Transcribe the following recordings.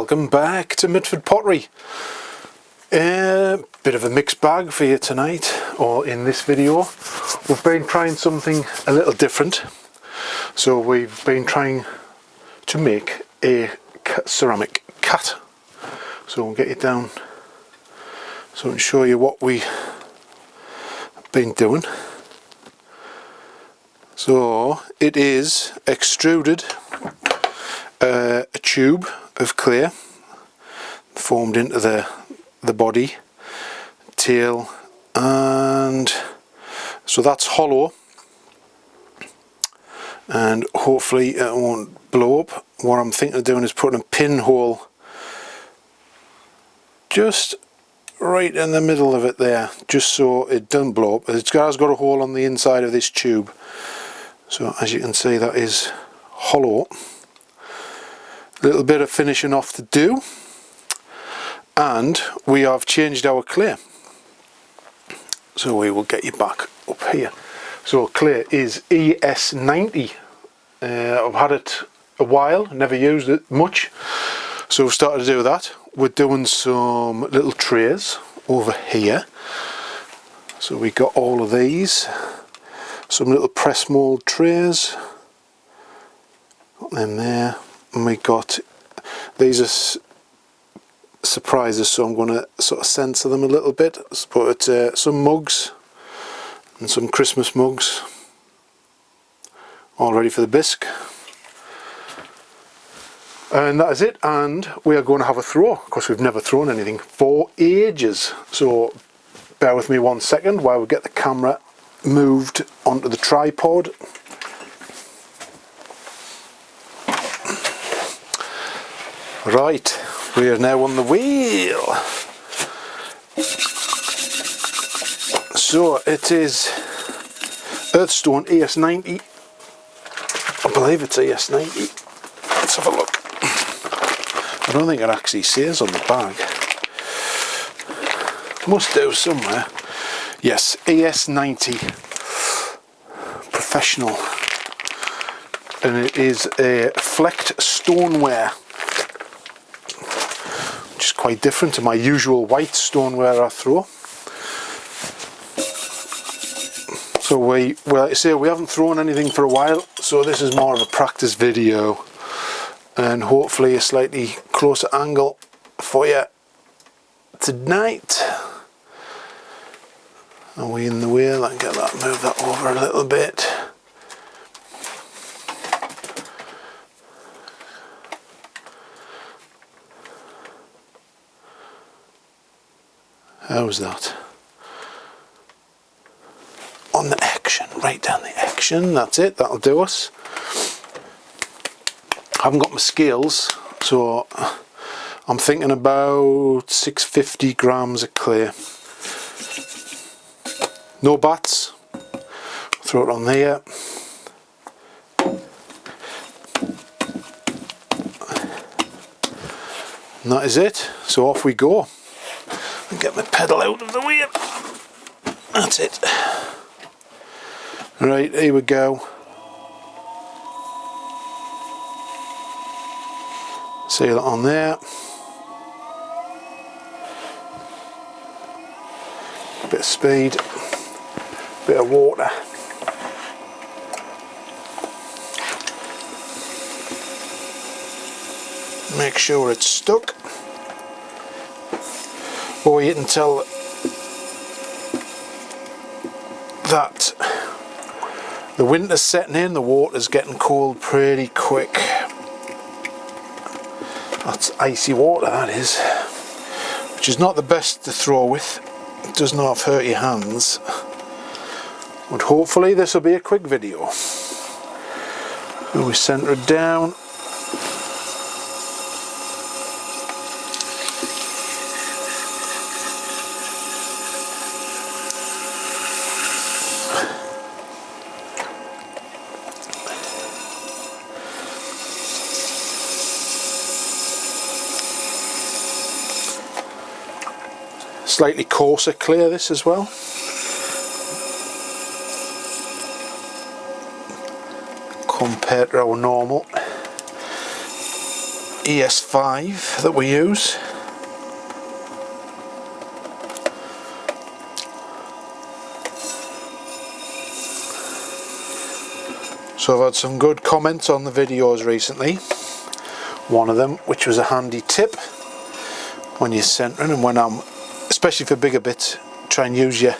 Welcome back to Mitford Pottery. Bit of a mixed bag for you tonight, or in this video. We've been trying something a little different. So we've been trying to make a ceramic cat. So we'll get it down so I can show you what we have been doing. So it is extruded a tube of clay formed into the body, tail, and so that's hollow, and hopefully it won't blow up. What I'm thinking of doing is putting a pinhole just right in the middle of it there, just so it doesn't blow up. It's got a hole on the inside of this tube, so as you can see that is hollow. Little bit of finishing off to do, and we have changed our clay, so we will get you back up here. So clay is ES90. I've had it a while, never used it much, so we've started to do that. We're doing some little trays over here, so we got all of these, some little press mold trays, got them there. And we got, these are surprises, so I'm going to sort of censor them a little bit. But some mugs and some Christmas mugs, all ready for the bisque. And that is it, and we are going to have a throw, because we've never thrown anything for ages. So bear with me 1 second while we get the camera moved onto the tripod. Right, we are now on the wheel. So it is Earthstone ES90. I believe it's ES90. Let's have a look. I don't think it actually says on the bag. Must do somewhere. Yes, ES90 Professional. And it is a flecked stoneware, quite different to my usual white stoneware I throw. So like I say, we haven't thrown anything for a while, so this is more of a practice video and hopefully a slightly closer angle for you tonight. Are we in the wheel? I can move that over a little bit. How's that? On the action, right down the action, that's it, that'll do us. I haven't got my scales, so I'm thinking about 650 grams of clay. No bats, throw it on there. And that is it, so off we go. Get my pedal out of the way. That's it. Right, here we go. See that on there. Bit of speed, bit of water. Make sure it's stuck. Or you can tell that the winter's setting in, the water's getting cold pretty quick. That's icy water, that is, which is not the best to throw with. It does not hurt your hands, but hopefully this will be a quick video. So we centre it down. Slightly coarser clay this as well. compared to our normal. ES5 that we use. So I've had some good comments on the videos recently. One of them, which was a handy tip when you're centering, and when I'm, especially for bigger bits, try and use your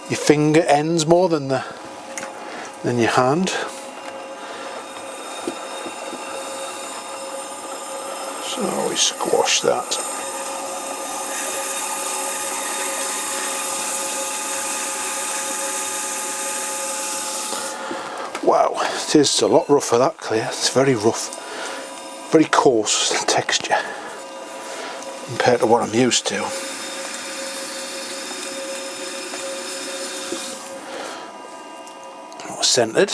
finger ends more than your hand. So we squash that. Wow, it is a lot rougher, that clear. It's very rough, very coarse texture compared to what I'm used to. Centered.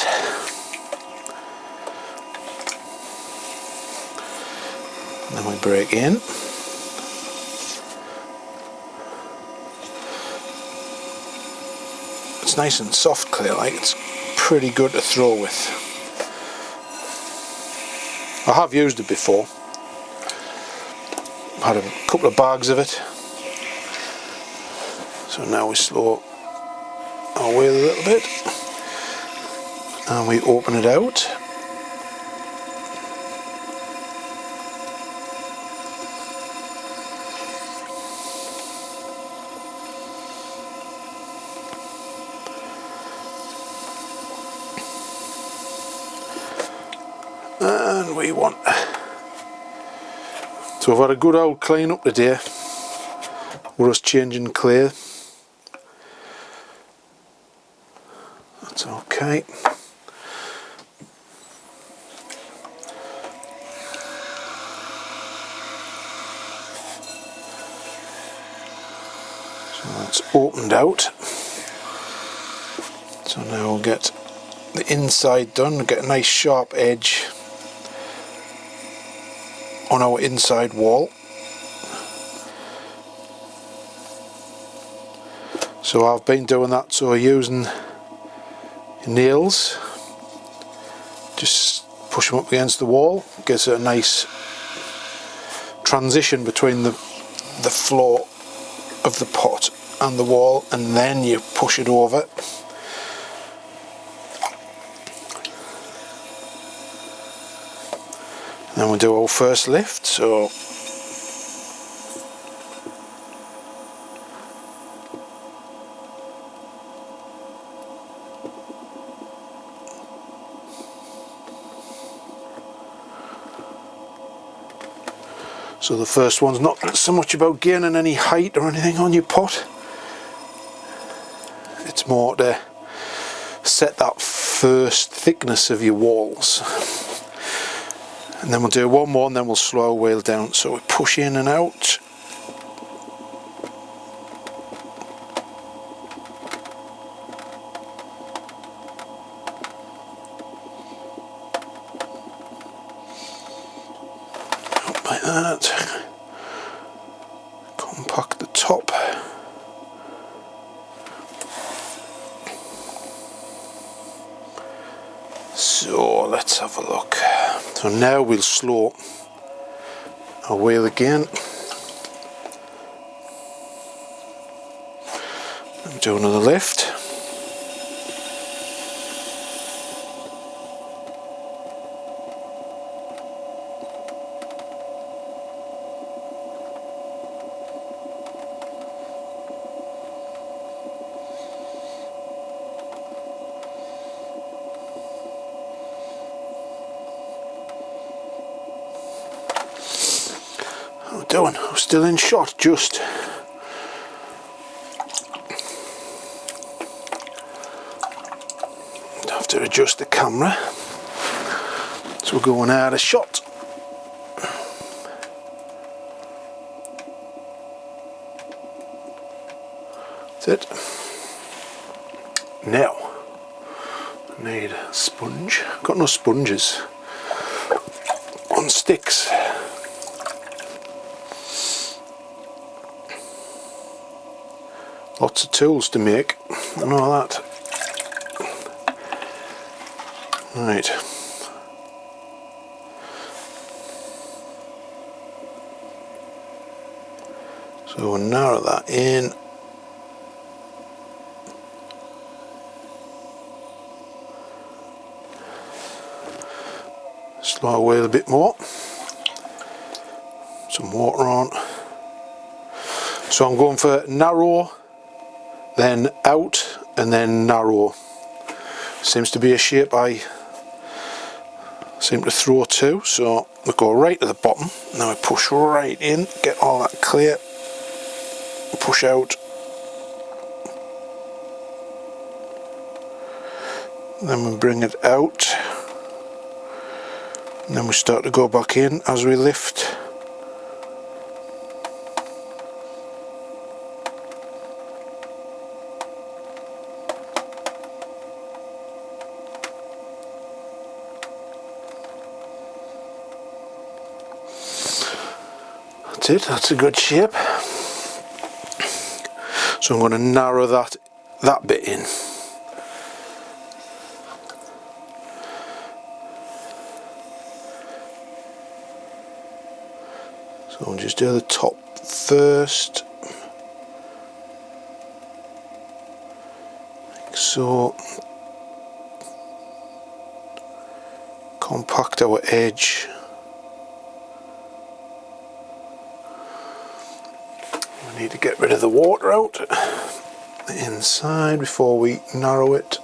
And then we break in. It's nice and soft clear, like it's pretty good to throw with. I have used it before. I've had a couple of bags of it. So now we slow our wheel a little bit and we open it out. And we want, so I've had a good old clean up today with us changing clay. That's okay. So that's opened out. So now we'll get the inside done, get a nice sharp edge on our inside wall. So I've been doing that, so using nails, just push them up against the wall, gives it a nice transition between the floor of the pot and the wall, and then you push it over. Then we'll do our first lift, so the first one's not so much about gaining any height or anything on your pot. It's more to set that first thickness of your walls. And then we'll do one more and then we'll slow our wheel down. So we push in and out. Up like that. Compact the top. So let's have a look. So now we'll slow our wheel again. And do another lift. How we doing? We're still in shot, just. Have to adjust the camera. So we're going out of shot. That's it. Now, I need a sponge. Got no sponges on sticks. Lots of tools to make and all that. Right. So we'll narrow that in. Slow away a bit more. Some water on. So I'm going for narrow, then out, and then narrow. Seems to be a shape I seem to throw to, so we go right to the bottom. Now we push right in, get all that clear, push out. Then we bring it out. And then we start to go back in as we lift. That's it, that's a good shape. So I'm going to narrow that bit in. So I'll just do the top first, like so. Compact our edge. We need to get rid of the water out the inside before we narrow it.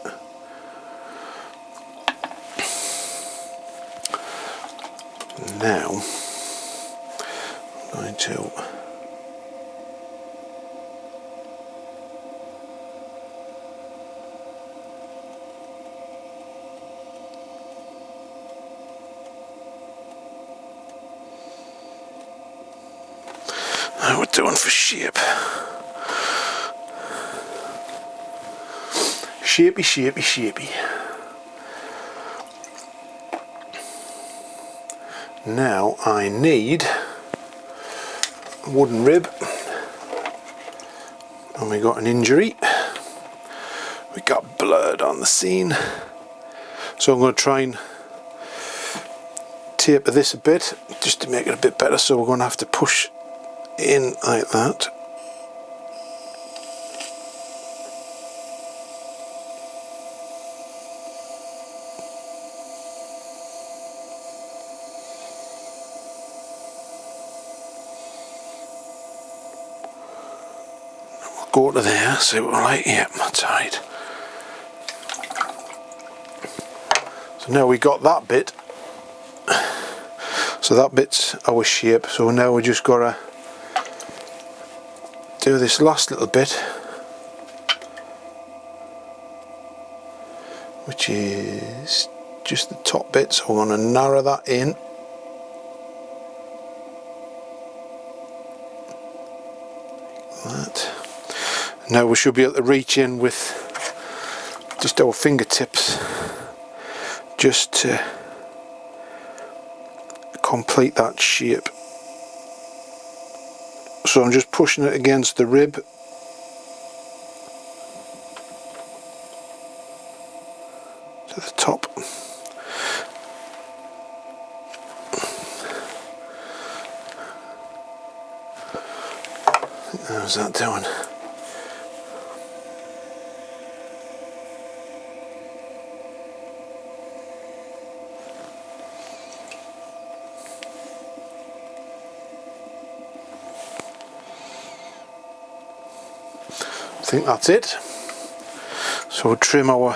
Now I'm going to now we're doing for shape. Shapey, shapey, shapey. Now I need a wooden rib, and we got an injury. We got blood on the scene, so I'm going to try and taper this a bit just to make it a bit better. So we're going to have to push in like that. Go to there, see what we're like. Yeah, that's right. So now we got that bit. So that bit's our shape. So now we just gotta do this last little bit, which is just the top bit. So we're gonna narrow that in. That. Now we should be able to reach in with just our fingertips just to complete that shape. So I'm just pushing it against the rib. To the top. How's that doing? I think that's it. So we'll trim our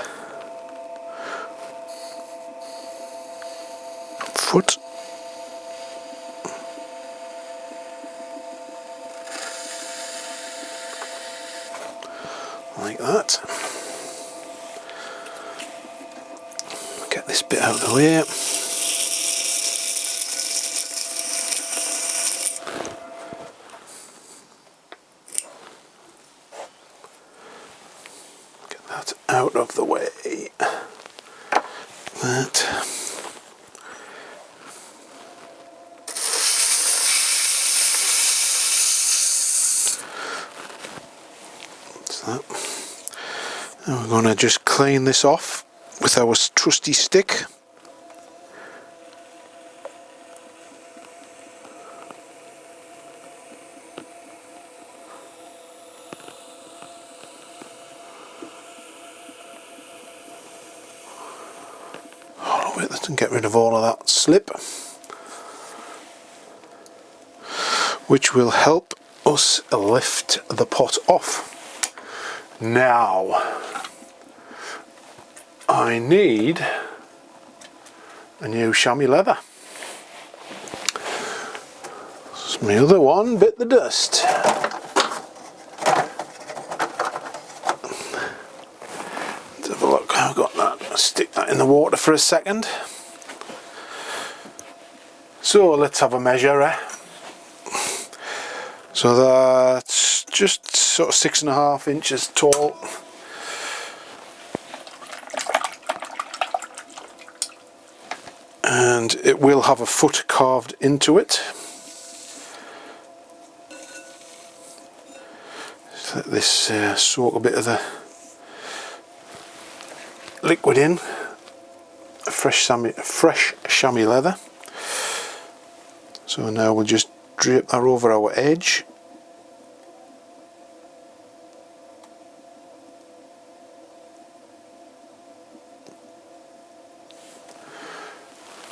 foot. Like that. Get this bit out of the way. Out of the way. That. That's that. And we're going to just clean this off with our trusty stick. with it and get rid of all of that slip, which will help us lift the pot off. Now I need a new chamois leather. My other one bit the dust. Let's have a look. I've got that. I'll stick that in the water for a second. So let's have a measure. So that's just sort of 6.5 inches tall. And it will have a foot carved into it. Let this soak a bit of the liquid in. A fresh chamois leather. So now we'll just drape that over our edge.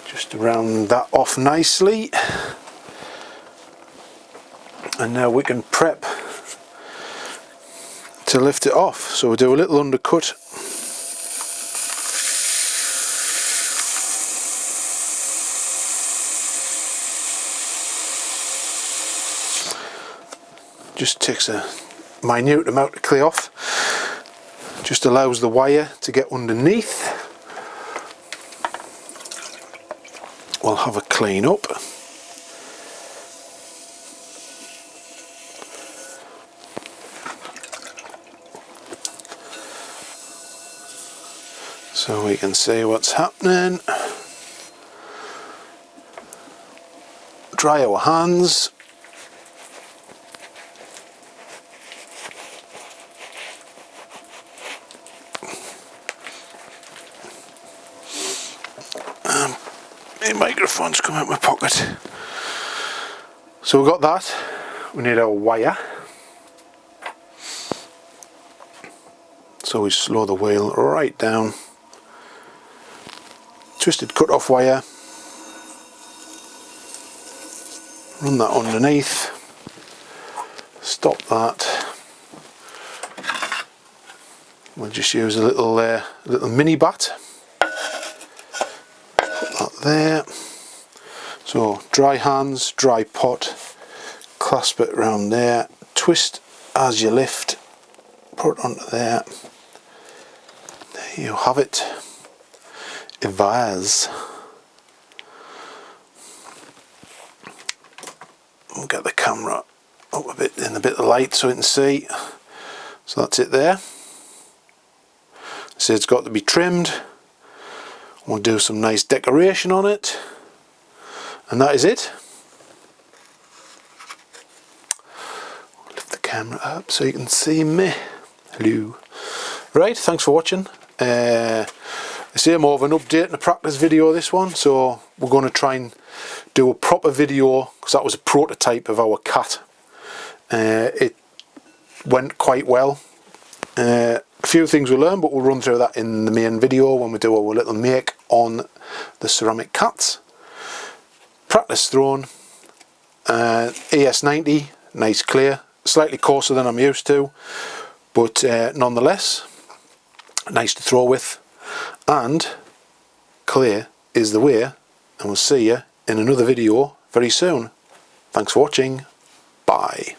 Just to round that off nicely. And now we can prep to lift it off. So we'll do a little undercut. Just takes a minute amount to clear off. Just allows the wire to get underneath. We'll have a clean up. So we can see what's happening. Dry our hands. My microphone's come out of my pocket. So we've got that. We need our wire. So we slow the wheel right down. Twisted cut off wire. Run that underneath. Stop that. We'll just use a little mini bat. There. So dry hands, dry pot, clasp it around there, twist as you lift, put it onto there. There you have it. A vase. We'll get the camera up a bit in a bit of light so you can see. So that's it there. So it's got to be trimmed. We'll do some nice decoration on it, and that is it. Lift the camera up so you can see me. Hello. Right, thanks for watching. I say more of an update and a practice video this one, so we're going to try and do a proper video because that was a prototype of our cat. It went quite well. A few things we learned, but we'll run through that in the main video when we do our little make on the ceramic cats. Practice throne, ES90, nice clear, slightly coarser than I'm used to, but nonetheless nice to throw with, and clear is the way, and we'll see you in another video very soon. Thanks for watching, bye.